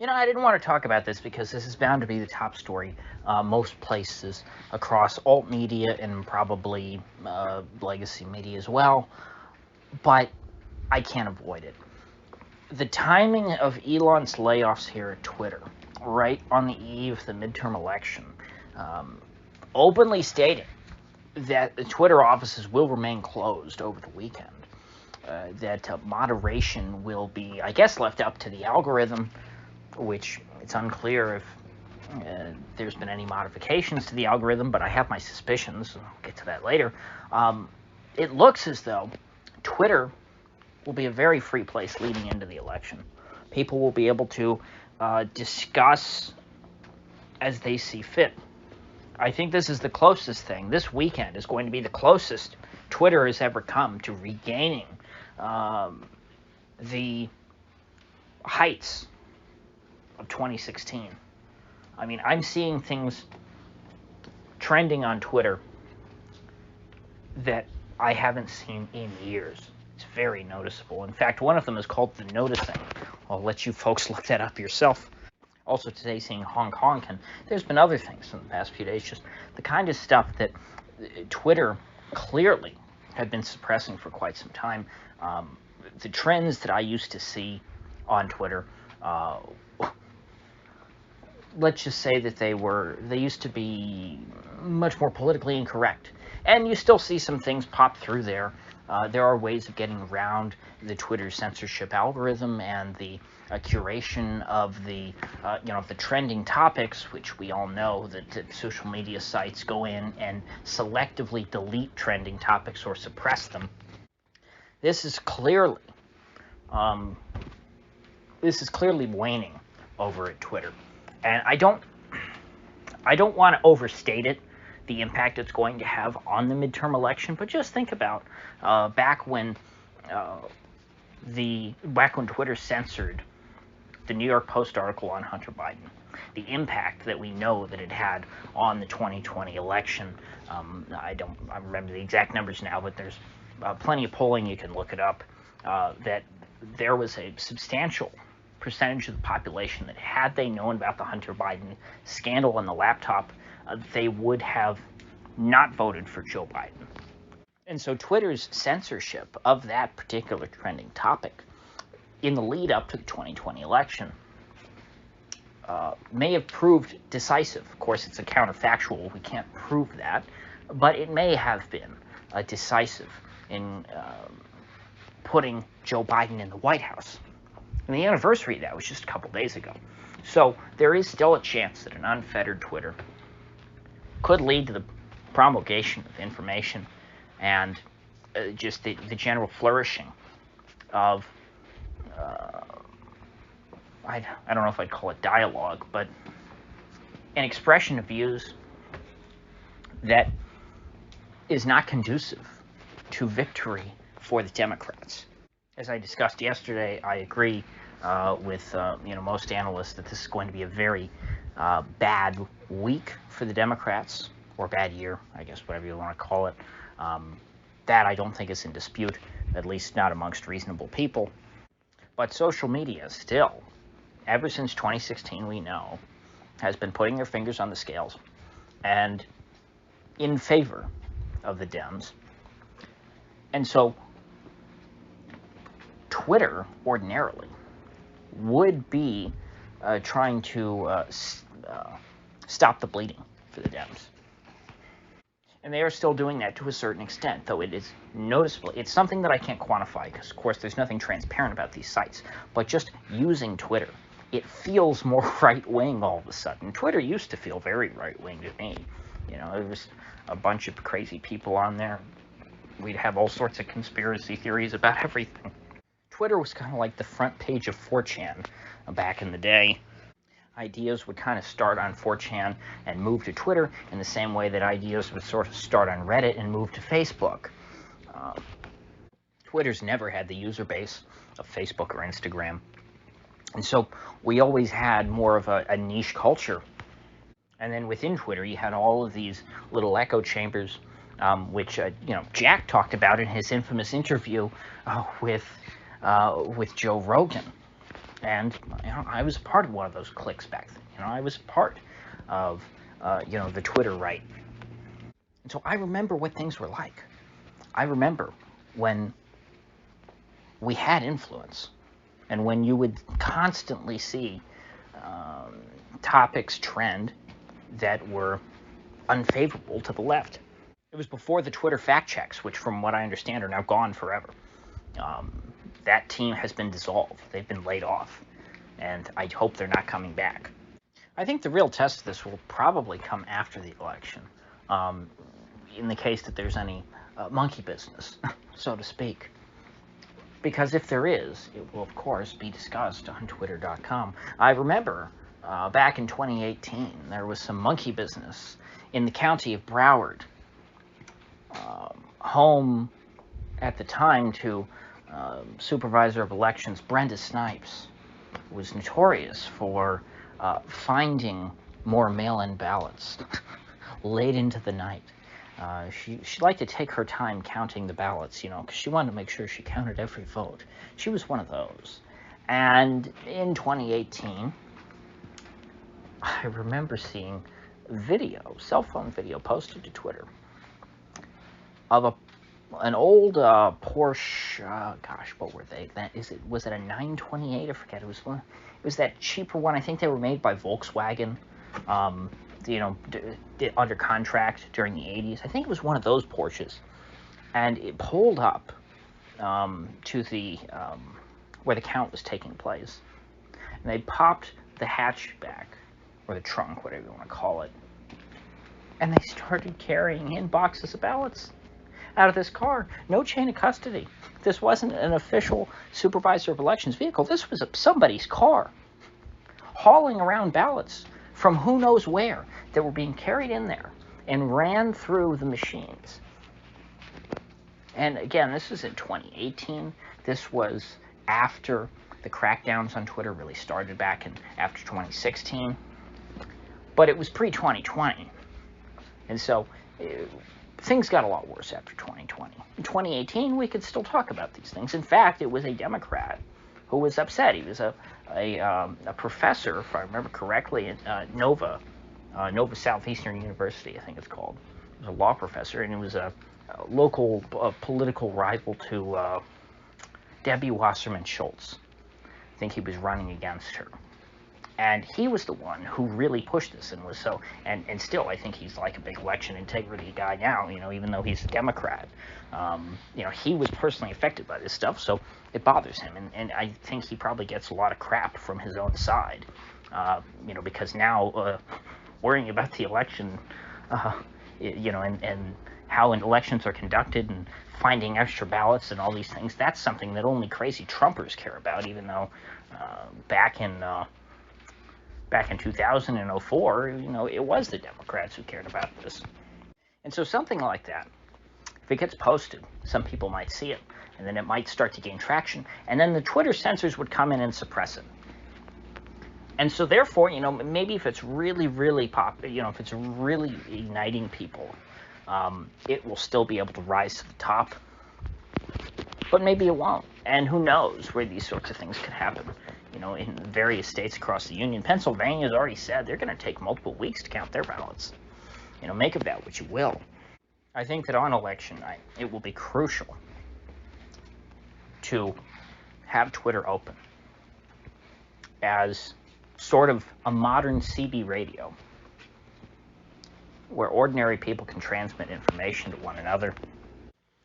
I didn't want to talk about this because this is bound to be the top story most places across alt media and probably legacy media as well, but I can't avoid it. The timing of Elon's layoffs here at Twitter, right on the eve of the midterm election, openly stating that the Twitter offices will remain closed over the weekend, that moderation will be, I guess, left up to the algorithm, which it's unclear if there's been any modifications to the algorithm, but I have my suspicions, and I'll get to that later. It looks as though Twitter will be a very free place leading into the election. People will be able to discuss as they see fit. I think this is the closest thing. This weekend is going to be the closest Twitter has ever come to regaining the heights of 2016. I mean, I'm seeing things trending on Twitter that I haven't seen in years. It's very noticeable. In fact, one of them is called The Noticing. I'll let you folks look that up yourself. Also today, seeing Hong Kong, and there's been other things in the past few days, just the kind of stuff that Twitter clearly had been suppressing for quite some time. The trends that I used to see on Twitter, let's just say that they used to be much more politically incorrect. And you still see some things pop through there. There are ways of getting around the Twitter censorship algorithm and the curation of the trending topics, which we all know that social media sites go in and selectively delete trending topics or suppress them. This is clearly waning over at Twitter, and I don't want to overstate it, the impact it's going to have on the midterm election, but just think about back when Twitter censored the New York Post article on Hunter Biden, the impact that we know that it had on the 2020 election. I remember the exact numbers now, but there's plenty of polling, you can look it up, that there was a substantial percentage of the population that, had they known about the Hunter Biden scandal on the laptop, they would have not voted for Joe Biden. And so Twitter's censorship of that particular trending topic in the lead up to the 2020 election may have proved decisive. Of course, it's a counterfactual. We can't prove that. But it may have been decisive in putting Joe Biden in the White House. And the anniversary of that was just a couple days ago. So there is still a chance that an unfettered Twitter could lead to the promulgation of information and just the general flourishing of, I don't know if I'd call it dialogue, but an expression of views that is not conducive to victory for the Democrats. As I discussed yesterday, I agree with most analysts that this is going to be a very bad week for the Democrats, or bad year, I guess, whatever you want to call it. That I don't think is in dispute, at least not amongst reasonable people. But social media still, ever since 2016, we know, has been putting their fingers on the scales and in favor of the Dems. And so Twitter, ordinarily, would be trying to stop the bleeding for the Dems. And they are still doing that to a certain extent, though it is noticeable. It's something that I can't quantify because, of course, there's nothing transparent about these sites. But just using Twitter, it feels more right-wing all of a sudden. Twitter used to feel very right-wing to me. There was a bunch of crazy people on there. We'd have all sorts of conspiracy theories about everything. Twitter was kind of like the front page of 4chan back in the day. Ideas would kind of start on 4chan and move to Twitter in the same way that ideas would sort of start on Reddit and move to Facebook. Twitter's never had the user base of Facebook or Instagram. And so we always had more of a niche culture. And then within Twitter, you had all of these little echo chambers, which Jack talked about in his infamous interview with Joe Rogan. And I was part of one of those cliques back then. I was part of the Twitter right. And so I remember what things were like. I remember when we had influence, and when you would constantly see topics trend that were unfavorable to the left. It was before the Twitter fact checks, which from what I understand are now gone forever. That team has been dissolved. They've been laid off, and I hope they're not coming back. I think the real test of this will probably come after the election, in the case that there's any monkey business, so to speak. Because if there is, it will, of course, be discussed on Twitter.com. I remember back in 2018, there was some monkey business in the county of Broward, home at the time to Supervisor of Elections Brenda Snipes, who was notorious for finding more mail-in ballots late into the night. She liked to take her time counting the ballots, because she wanted to make sure she counted every vote. She was one of those. And in 2018, I remember seeing cell phone video posted to Twitter of an old Porsche. What were they? Was it a 928? I forget. It was that cheaper one. I think they were made by Volkswagen. Under contract during the 80s. I think it was one of those Porsches. And it pulled up to the where the count was taking place. And they popped the hatchback, or the trunk, whatever you want to call it. And they started carrying in boxes of ballots out of this car. No chain of custody. This wasn't an official Supervisor of Elections vehicle. This was somebody's car hauling around ballots from who knows where that were being carried in there and ran through the machines. And again, this was in 2018. This was after the crackdowns on Twitter really started back after 2016. But it was pre-2020. And so things got a lot worse after 2020. In 2018, we could still talk about these things. In fact, it was a Democrat who was upset. He was a professor, if I remember correctly, at Nova Southeastern University, I think it's called. He was a law professor, and he was a local political rival to Debbie Wasserman Schultz. I think he was running against her. And he was the one who really pushed this and was so, and still I think he's like a big election integrity guy now, even though he's a Democrat. He was personally affected by this stuff, so it bothers him. And I think he probably gets a lot of crap from his own side, because now worrying about the election, and how elections are conducted and finding extra ballots and all these things, that's something that only crazy Trumpers care about, even though back in 2004, it was the Democrats who cared about this. And so something like that, if it gets posted, some people might see it, and then it might start to gain traction, and then the Twitter censors would come in and suppress it. And so therefore, maybe if it's really, really if it's really igniting people, it will still be able to rise to the top. But maybe it won't. And who knows where these sorts of things could happen. In various states across the union. Pennsylvania has already said they're going to take multiple weeks to count their ballots. Make of that what you will. I think that on election night, it will be crucial to have Twitter open as sort of a modern CB radio where ordinary people can transmit information to one another.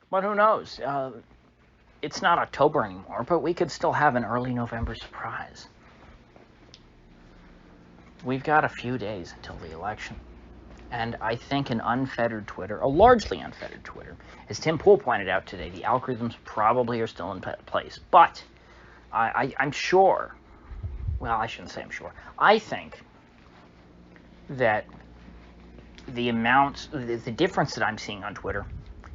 But who knows? It's not October anymore, but we could still have an early November surprise. We've got a few days until the election. And I think an unfettered Twitter, a largely unfettered Twitter, as Tim Pool pointed out today, the algorithms probably are still in place. But I'm sure, well, I shouldn't say I'm sure. I think that the difference that I'm seeing on Twitter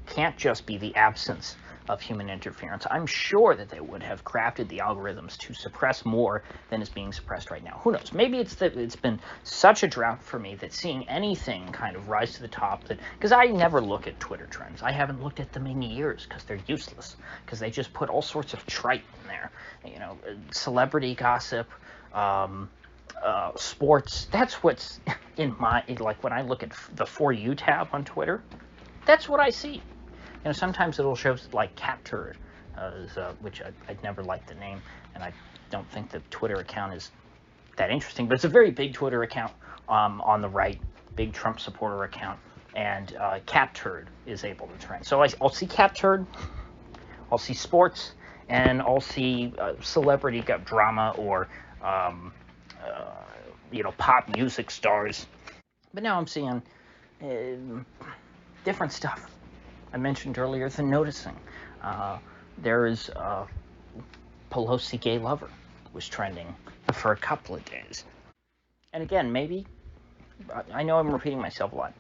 can't just be the absence of human interference. I'm sure that they would have crafted the algorithms to suppress more than is being suppressed right now. Who knows? Maybe it's that it's been such a drought for me that seeing anything kind of rise to the top, that because I never look at Twitter trends. I haven't looked at them in years because they're useless, because they just put all sorts of trite in there. You know, celebrity gossip, sports. That's what's in my, like, when I look at the For You tab on Twitter, that's what I see. You know, sometimes it'll show like Cat Turd, which I'd never liked the name, and I don't think the Twitter account is that interesting, but it's a very big Twitter account on the right, big Trump supporter account, and Cat Turd is able to trend. So I'll see Cat Turd, I'll see sports, and I'll see celebrity drama or pop music stars. But now I'm seeing different stuff. I mentioned earlier the noticing. There is Pelosi gay lover was trending for a couple of days. And again, maybe, I know I'm repeating myself a lot.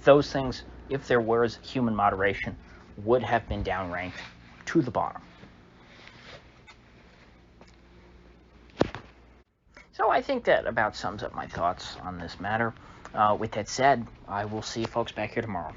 Those things, if there was human moderation, would have been downranked to the bottom. So I think that about sums up my thoughts on this matter. With that said, I will see you folks back here tomorrow.